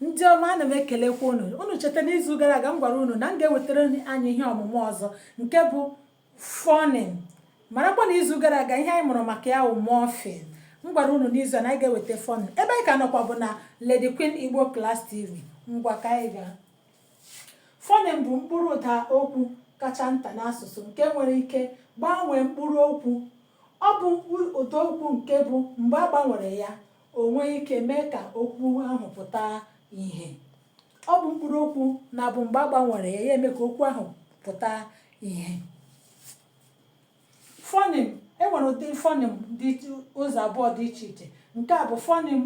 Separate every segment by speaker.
Speaker 1: ndị ọma, ana m ekelekwa unu cheta n'izu gara aga m gwara unu na m ga-ewetara anyị ihe ọmụmụ ọzọ nke bụ phonem. marakwa na izu gara aga ihe anyị mụrụ maka ya bụ morpheme. m gwara unu n'izu a na anyị ga-eweta phonem. ebe anyị ka nọkwa bụ na Lady Queen Igbo Class TV. ngwa ka anyị gaa. phonem bụ mkpụrụ ụda okwu kacha nta n'asụsụ nke nwere ike gbanwee mkpụrụ okwu. ọ bụ ụda okwu nke bụ mgbe a gbanwere ya o nwee ike mee ka okwu ahụ pụta ihe. ọ bụ mkpụrụ okwu na-abụ mgbe a gbanwere ya eme ka okwu ahụ pụta ihe. phonem, enwere ụdị phonem dị ụzọ abụọ dị iche iche. nke a bụ phonem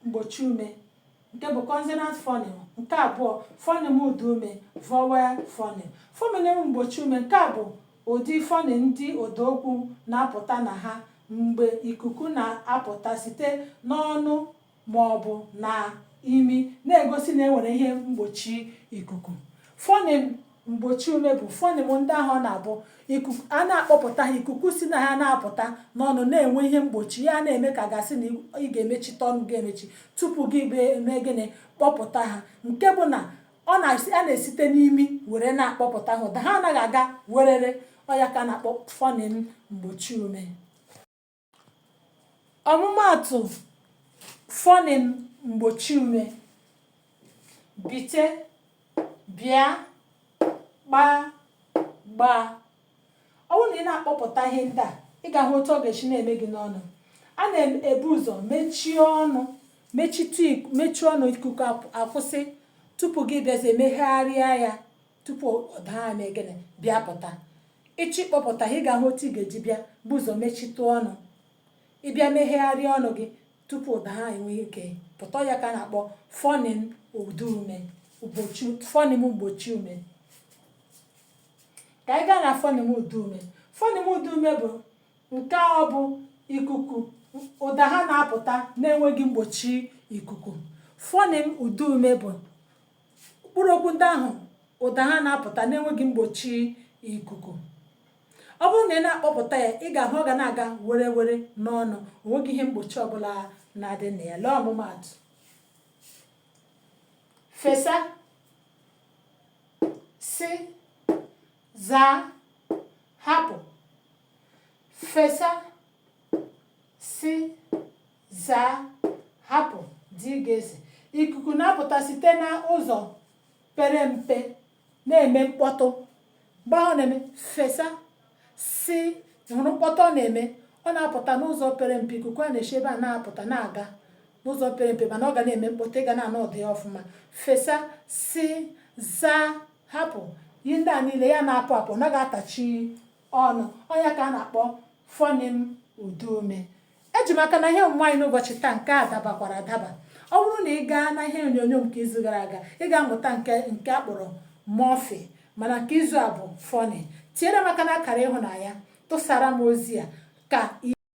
Speaker 1: mgbochi ume nke bụ consonant phonem. nke abụọ phonem ụda ume vowel phonem. phonem mgbochi ume nke a bụ ụdị phonem ndị ụda okwu na-apụta na ha mgbe ikuku na-apụta site n'ọnụ ma ọ bụ na imi, na-egosi na enwere ihe mgbochi ikuku. phonem mgbochi ume bụ phonem ndị ahụ na-abụ ikuku a na-akpọpụta ha, ikuku si na ha na-apụta n'ọnụ na-enwe ihe mgbochi ya, na-eme ka gasị na ị ga-emechite ọnụ ga-emechi tupu gị eme gịnị kpọpụta ha. nke bụ na a na-esite n'imi were na-akpọpụta ha, ụda ha anaghị aga werere. ọ ya ka a na-akpọ phonem mgbochi ume. ọmụmaatụ phonem mgbochi ume: bite, bịa, gbaa, gbaa. ọ bụrụ na ị na-akpọpụta ihe ndị a, ị ga-ahụ otu ọ ga-esi na-eme gị n'ọnụ. a na-ebu ụzọ mechie ọnụ, mechie ọnụ, ikuku akwụsị tupu gị bịazie megharịa ya tupu ụda ha mee gịnị bịa pụta. ịchọ ịkpọpụta ị ga-ahụ otu ị ga-eji bịa bụ ụzọ mechite ọnụ, ịbịa megharịa ọnụ gị tupu ụda ha enweghị ike pụta. ya ka a na-akpọ phonem ụda ume, phonem mgbochi ume. ka anyị gaa na phonem ụda ume. phonem ụda ume bụ nke ọ bụ ikuku ụda ha na-apụta na-enweghị mgbochi ikuku. phonem ụda ume bụ mkpụrụ okwu ndị ahụ ụda ha na-apụta na-enweghị mgbochi ikuku. ọ bụrụ na ị na-akpọpụta ya, ị ga-ahụ ọ ga na-aga were were n'ọnụ, onweghị ihe mgbochi ọbụla na-adị na ya. lee ọmụmaatụ: fesa, si, zaa, hapụ. fesa, si, zaa, hapụ dị ga-esi. ikuku na-apụta site n'ụzọ pere mpe na-eme mkpọtụ. mgbe ahụ na-eme fesa, si, hụrụ mkpọtụ ọ na-eme, ọ na-apụta n'ụzọ pere mpe. ikuku a na-eche ebe a na-apụta na-aga n'ụzọ pere mpe, mana ọ ga na-eme mkpọtụ, ị ga na-anụ ụdị ya ọfụma. fesa, si, zaa, hapụ. ihe ndị a niile ya na-apụ apụ, ọ naghị atachi ọnụ. ọ ya ka a na-akpọ phonem ụda ume. eji m aka na ihe ọmụmụ anyị n'ụbọchị taa nke a dabakwara adaba. ọ bụrụ na ị gaa na ihe onyonyo nke izu gara aga, ị ga-amụta nke akpọrọ morpheme, mana nke izu a bụ phonem. tinyere m aka n'akara ịhụnanya, tụsara m ozi a ka